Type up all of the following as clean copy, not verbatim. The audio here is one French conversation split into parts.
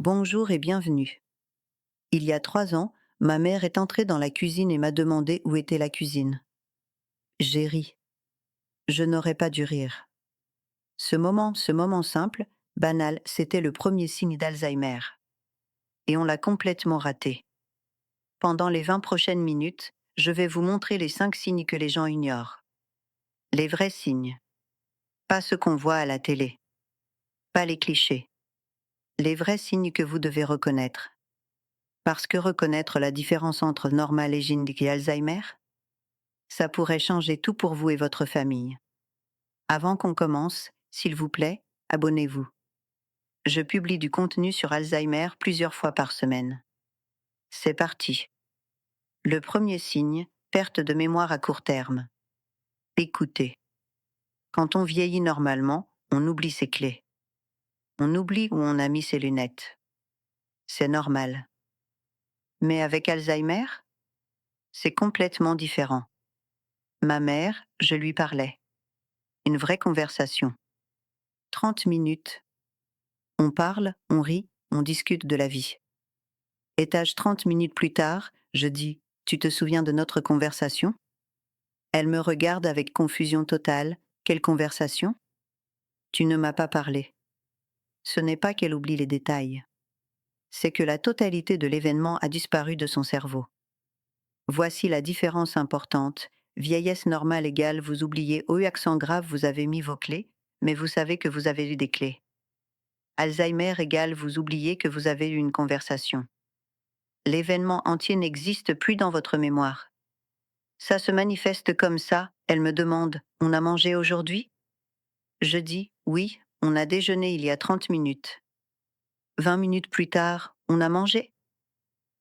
Bonjour et bienvenue. Il y a 3 ans, ma mère est entrée dans la cuisine et m'a demandé où était la cuisine. J'ai ri. Je n'aurais pas dû rire. Ce moment simple, banal, c'était le premier signe d'Alzheimer. Et on l'a complètement raté. Pendant les 20 prochaines minutes, je vais vous montrer les 5 signes que les gens ignorent. Les vrais signes. Pas ceux qu'on voit à la télé. Pas les clichés. Les vrais signes que vous devez reconnaître. Parce que reconnaître la différence entre normal et gynéque et Alzheimer, ça pourrait changer tout pour vous et votre famille. Avant qu'on commence, s'il vous plaît, abonnez-vous. Je publie du contenu sur Alzheimer plusieurs fois par semaine. C'est parti. Le premier signe, perte de mémoire à court terme. Écoutez. Quand on vieillit normalement, on oublie ses clés. On oublie où on a mis ses lunettes. C'est normal. Mais avec Alzheimer, c'est complètement différent. Ma mère, je lui parlais. Une vraie conversation. 30 minutes. On parle, on rit, on discute de la vie. Étage 30 minutes plus tard, je dis: Tu te souviens de notre conversation? Elle me regarde avec confusion totale. Quelle conversation? Tu ne m'as pas parlé. Ce n'est pas qu'elle oublie les détails. C'est que la totalité de l'événement a disparu de son cerveau. Voici la différence importante. Vieillesse normale égale vous oubliez au accent grave, vous avez mis vos clés, mais vous savez que vous avez eu des clés. Alzheimer égale vous oubliez que vous avez eu une conversation. L'événement entier n'existe plus dans votre mémoire. Ça se manifeste comme ça, elle me demande: On a mangé aujourd'hui? Je dis: Oui, on a déjeuné il y a 30 minutes. 20 minutes plus tard, on a mangé?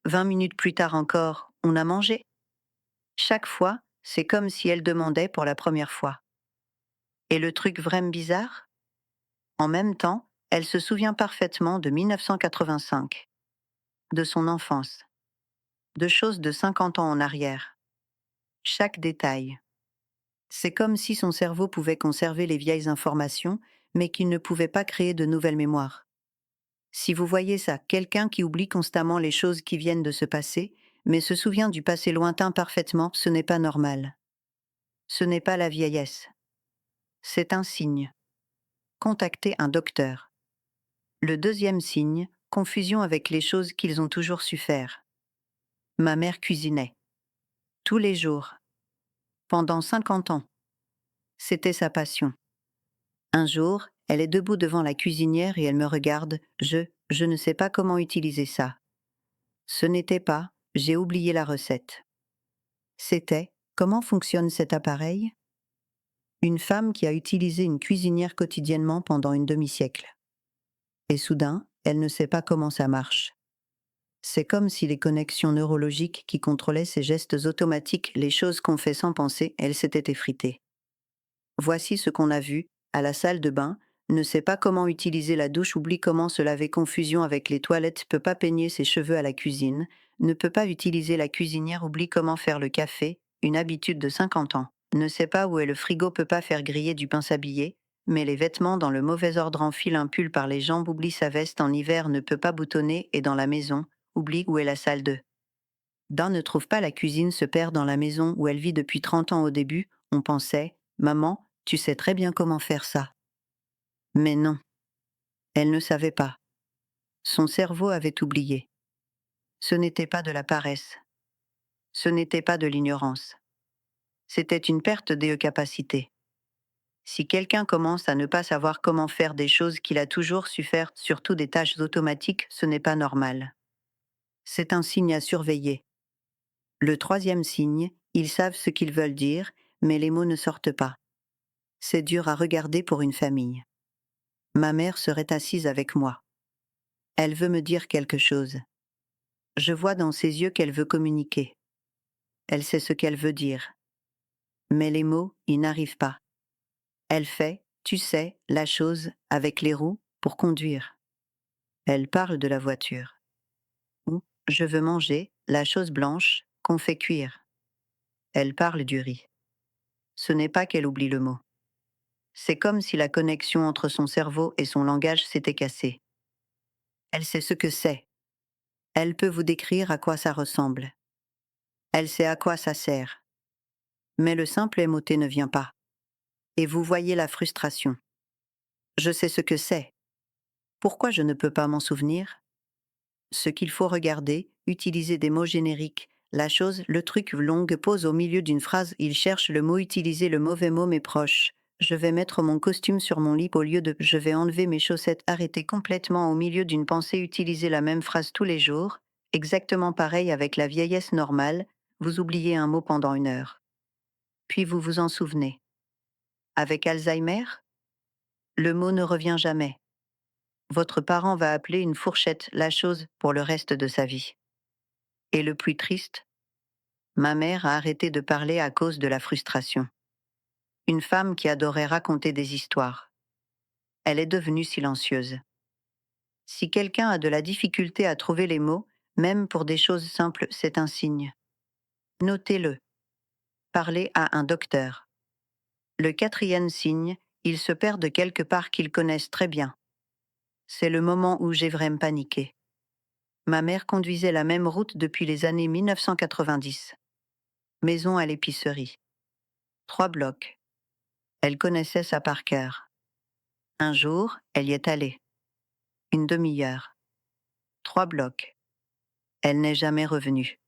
20 minutes plus tard encore, on a mangé? Chaque fois, c'est comme si elle demandait pour la première fois. Et le truc vraiment bizarre? En même temps, elle se souvient parfaitement de 1985, de son enfance, de choses de 50 ans en arrière. Chaque détail. C'est comme si son cerveau pouvait conserver les vieilles informations, mais qu'il ne pouvait pas créer de nouvelles mémoires. Si vous voyez ça, quelqu'un qui oublie constamment les choses qui viennent de se passer, mais se souvient du passé lointain parfaitement, ce n'est pas normal. Ce n'est pas la vieillesse. C'est un signe. Contactez un docteur. Le deuxième signe, confusion avec les choses qu'ils ont toujours su faire. Ma mère cuisinait. Tous les jours. Pendant 50 ans. C'était sa passion. Un jour, elle est debout devant la cuisinière et elle me regarde. Je ne sais pas comment utiliser ça. Ce n'était pas, j'ai oublié la recette. C'était, comment fonctionne cet appareil? Une femme qui a utilisé une cuisinière quotidiennement pendant une demi-siècle. Et soudain, elle ne sait pas comment ça marche. C'est comme si les connexions neurologiques qui contrôlaient ses gestes automatiques, les choses qu'on fait sans penser, elles s'étaient effritées. Voici ce qu'on a vu, à la salle de bain, ne sait pas comment utiliser la douche, oublie comment se laver, confusion avec les toilettes, peut pas peigner ses cheveux à la cuisine, ne peut pas utiliser la cuisinière, oublie comment faire le café, une habitude de 50 ans, ne sait pas où est le frigo, peut pas faire griller du pain, s'habiller, met les vêtements dans le mauvais ordre, enfile un pull par les jambes, oublie sa veste en hiver, ne peut pas boutonner, et dans la maison, oublie où est la salle de bain, ne trouve pas la cuisine, se perd dans la maison où elle vit depuis 30 ans. Au début, on pensait: Maman, tu sais très bien comment faire ça. Mais non, elle ne savait pas. Son cerveau avait oublié. Ce n'était pas de la paresse. Ce n'était pas de l'ignorance. C'était une perte des capacités. Si quelqu'un commence à ne pas savoir comment faire des choses qu'il a toujours su faire, surtout des tâches automatiques, ce n'est pas normal. C'est un signe à surveiller. Le troisième signe, ils savent ce qu'ils veulent dire, mais les mots ne sortent pas. C'est dur à regarder pour une famille. Ma mère serait assise avec moi. Elle veut me dire quelque chose. Je vois dans ses yeux qu'elle veut communiquer. Elle sait ce qu'elle veut dire. Mais les mots, ils n'arrivent pas. Elle fait, tu sais, la chose, avec les roues, pour conduire. Elle parle de la voiture. Ou, je veux manger, la chose blanche, qu'on fait cuire. Elle parle du riz. Ce n'est pas qu'elle oublie le mot. C'est comme si la connexion entre son cerveau et son langage s'était cassée. Elle sait ce que c'est. Elle peut vous décrire à quoi ça ressemble. Elle sait à quoi ça sert. Mais le simple émoté ne vient pas. Et vous voyez la frustration. Je sais ce que c'est. Pourquoi je ne peux pas m'en souvenir? Ce qu'il faut regarder, utiliser des mots génériques. La chose, le truc, longue pause au milieu d'une phrase, il cherche le mot, utiliser le mauvais mot mais proche. Je vais mettre mon costume sur mon lit au lieu de je vais enlever mes chaussettes, arrêter complètement au milieu d'une pensée, utiliser la même phrase tous les jours. Exactement pareil avec la vieillesse normale, vous oubliez un mot pendant 1 heure. Puis vous vous en souvenez. Avec Alzheimer, le mot ne revient jamais. Votre parent va appeler une fourchette la chose pour le reste de sa vie. Et le plus triste, ma mère a arrêté de parler à cause de la frustration. Une femme qui adorait raconter des histoires. Elle est devenue silencieuse. Si quelqu'un a de la difficulté à trouver les mots, même pour des choses simples, c'est un signe. Notez-le. Parlez à un docteur. Le 4e signe, ils se perdent quelque part qu'ils connaissent très bien. C'est le moment où j'ai vraiment paniqué. Ma mère conduisait la même route depuis les années 1990. Maison à l'épicerie. 3 blocs. Elle connaissait ça par cœur. Un jour, elle y est allée. 1/2 heure. 3 blocs. Elle n'est jamais revenue.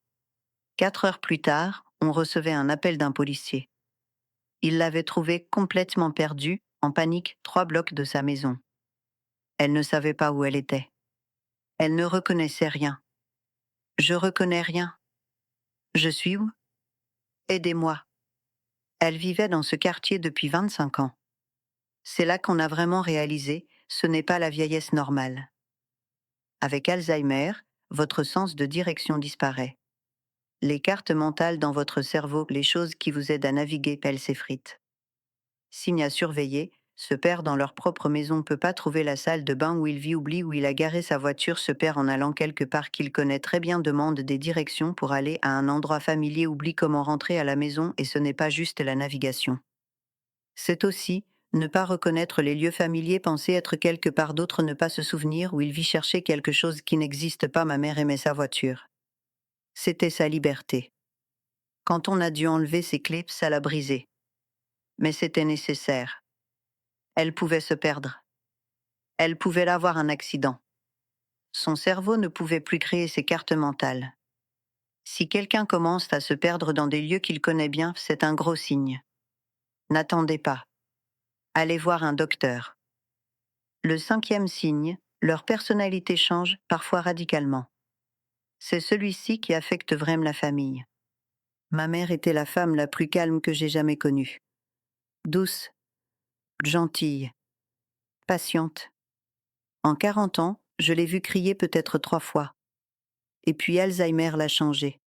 4 heures plus tard, on recevait un appel d'un policier. Il l'avait trouvée complètement perdue, en panique, 3 blocs de sa maison. Elle ne savait pas où elle était. Elle ne reconnaissait rien. Je reconnais rien. Je suis où? Aidez-moi. Elle vivait dans ce quartier depuis 25 ans. C'est là qu'on a vraiment réalisé, ce n'est pas la vieillesse normale. Avec Alzheimer, votre sens de direction disparaît. Les cartes mentales dans votre cerveau, les choses qui vous aident à naviguer, elles s'effritent. Signe à surveiller, se perd dans leur propre maison, peut pas trouver la salle de bain où il vit, oublie où il a garé sa voiture, se perd en allant quelque part qu'il connaît très bien, demande des directions pour aller à un endroit familier, oublie comment rentrer à la maison, et ce n'est pas juste la navigation. C'est aussi ne pas reconnaître les lieux familiers, penser être quelque part d'autre, ne pas se souvenir où il vit, chercher quelque chose qui n'existe pas. Ma mère aimait sa voiture. C'était sa liberté. Quand on a dû enlever ses clés, ça l'a brisée. Mais c'était nécessaire. Elle pouvait se perdre. Elle pouvait avoir un accident. Son cerveau ne pouvait plus créer ses cartes mentales. Si quelqu'un commence à se perdre dans des lieux qu'il connaît bien, c'est un gros signe. N'attendez pas. Allez voir un docteur. Le 5e signe, leur personnalité change, parfois radicalement. C'est celui-ci qui affecte vraiment la famille. Ma mère était la femme la plus calme que j'ai jamais connue. Douce, gentille, patiente. En 40 ans, je l'ai vue crier peut-être 3 fois. Et puis Alzheimer l'a changée.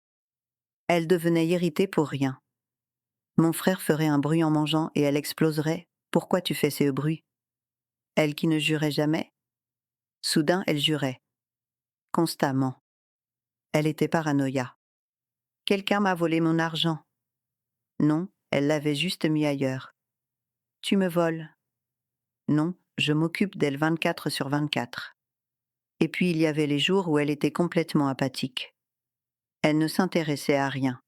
Elle devenait irritée pour rien. Mon frère ferait un bruit en mangeant et elle exploserait. Pourquoi tu fais ce bruit? Elle qui ne jurait jamais. Soudain, elle jurait. Constamment. Elle était paranoïa. Quelqu'un m'a volé mon argent. Non, elle l'avait juste mis ailleurs. Tu me voles. Non, je m'occupe d'elle 24/24. Et puis il y avait les jours où elle était complètement apathique. Elle ne s'intéressait à rien.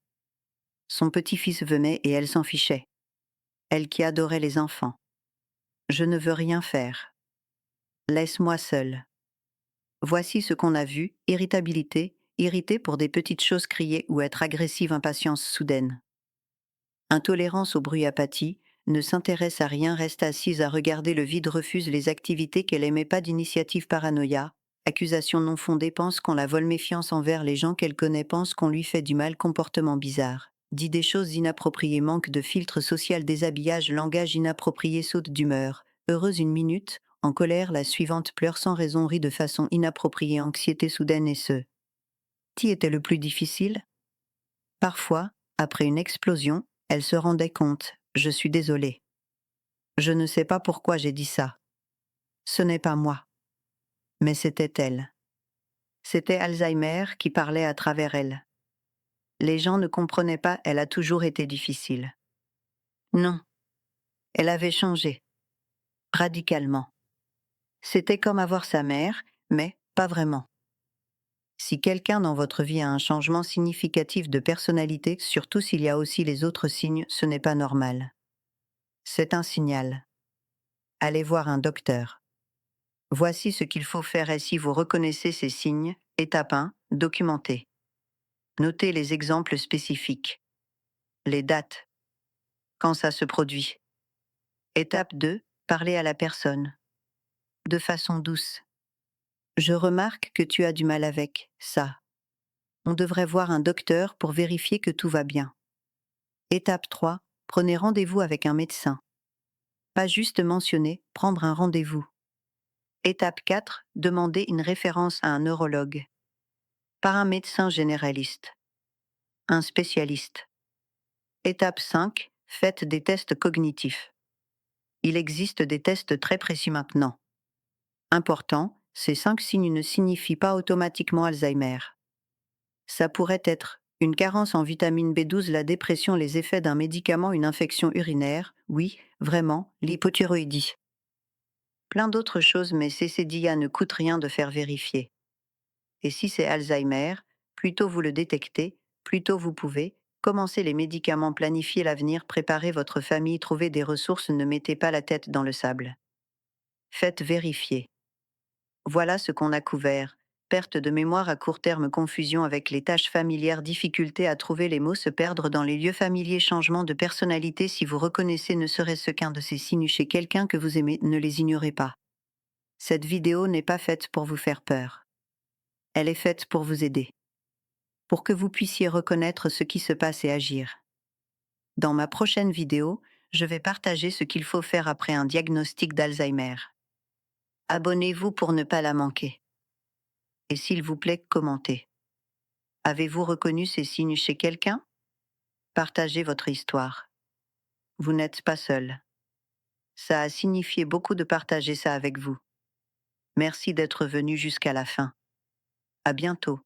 Son petit-fils venait et elle s'en fichait. Elle qui adorait les enfants. Je ne veux rien faire. Laisse-moi seule. Voici ce qu'on a vu, irritabilité, irritée pour des petites choses, crier ou être agressive, impatience soudaine. Intolérance au bruit, apathie, ne s'intéresse à rien, reste assise à regarder le vide, refuse les activités qu'elle aimait, pas d'initiative, paranoïa, accusation non fondée, pense qu'on la vole, méfiance envers les gens qu'elle connaît, pense qu'on lui fait du mal, comportement bizarre, dit des choses inappropriées, manque de filtre social, déshabillage, langage inapproprié, saute d'humeur, heureuse 1 minute, en colère la suivante, pleure sans raison, rit de façon inappropriée, anxiété soudaine. Et ce qui était le plus difficile? Parfois, après une explosion, elle se rendait compte, je suis désolée. Je ne sais pas pourquoi j'ai dit ça. Ce n'est pas moi. Mais c'était elle. C'était Alzheimer qui parlait à travers elle. Les gens ne comprenaient pas, elle a toujours été difficile. Non. Elle avait changé. Radicalement. C'était comme avoir sa mère, mais Pas vraiment. Si quelqu'un dans votre vie a un changement significatif de personnalité, surtout s'il y a aussi les autres signes, ce n'est pas normal. C'est un signal. Allez voir un docteur. Voici ce qu'il faut faire et si vous reconnaissez ces signes. Étape 1, documenter. Notez les exemples spécifiques. Les dates. Quand ça se produit. Étape 2, parlez à la personne. De façon douce. Je remarque que tu as du mal avec ça. On devrait voir un docteur pour vérifier que tout va bien. Étape 3, prenez rendez-vous avec un médecin. Pas juste mentionner, prendre un rendez-vous. Étape 4, demandez une référence à un neurologue. Par un médecin généraliste. Un spécialiste. Étape 5, faites des tests cognitifs. Il existe des tests très précis maintenant. Important, ces 5 signes ne signifient pas automatiquement Alzheimer. Ça pourrait être une carence en vitamine B12, la dépression, les effets d'un médicament, une infection urinaire, oui, vraiment, l'hypothyroïdie. Plein d'autres choses, mais CCDIA ne coûte rien de faire vérifier. Et si c'est Alzheimer, plus tôt vous le détectez, plus tôt vous pouvez, commencer les médicaments, planifier l'avenir, préparer votre famille, trouver des ressources, ne mettez pas la tête dans le sable. Faites vérifier. Voilà ce qu'on a couvert. Perte de mémoire à court terme, confusion avec les tâches familières, difficulté à trouver les mots, se perdre dans les lieux familiers, changement de personnalité. Si vous reconnaissez ne serait-ce qu'un de ces signes chez quelqu'un que vous aimez, ne les ignorez pas. Cette vidéo n'est pas faite pour vous faire peur. Elle est faite pour vous aider. Pour que vous puissiez reconnaître ce qui se passe et agir. Dans ma prochaine vidéo, je vais partager ce qu'il faut faire après un diagnostic d'Alzheimer. Abonnez-vous pour ne pas la manquer. Et s'il vous plaît, commentez. Avez-vous reconnu ces signes chez quelqu'un? Partagez votre histoire. Vous n'êtes pas seul. Ça a signifié beaucoup de partager ça avec vous. Merci d'être venu jusqu'à la fin. À bientôt.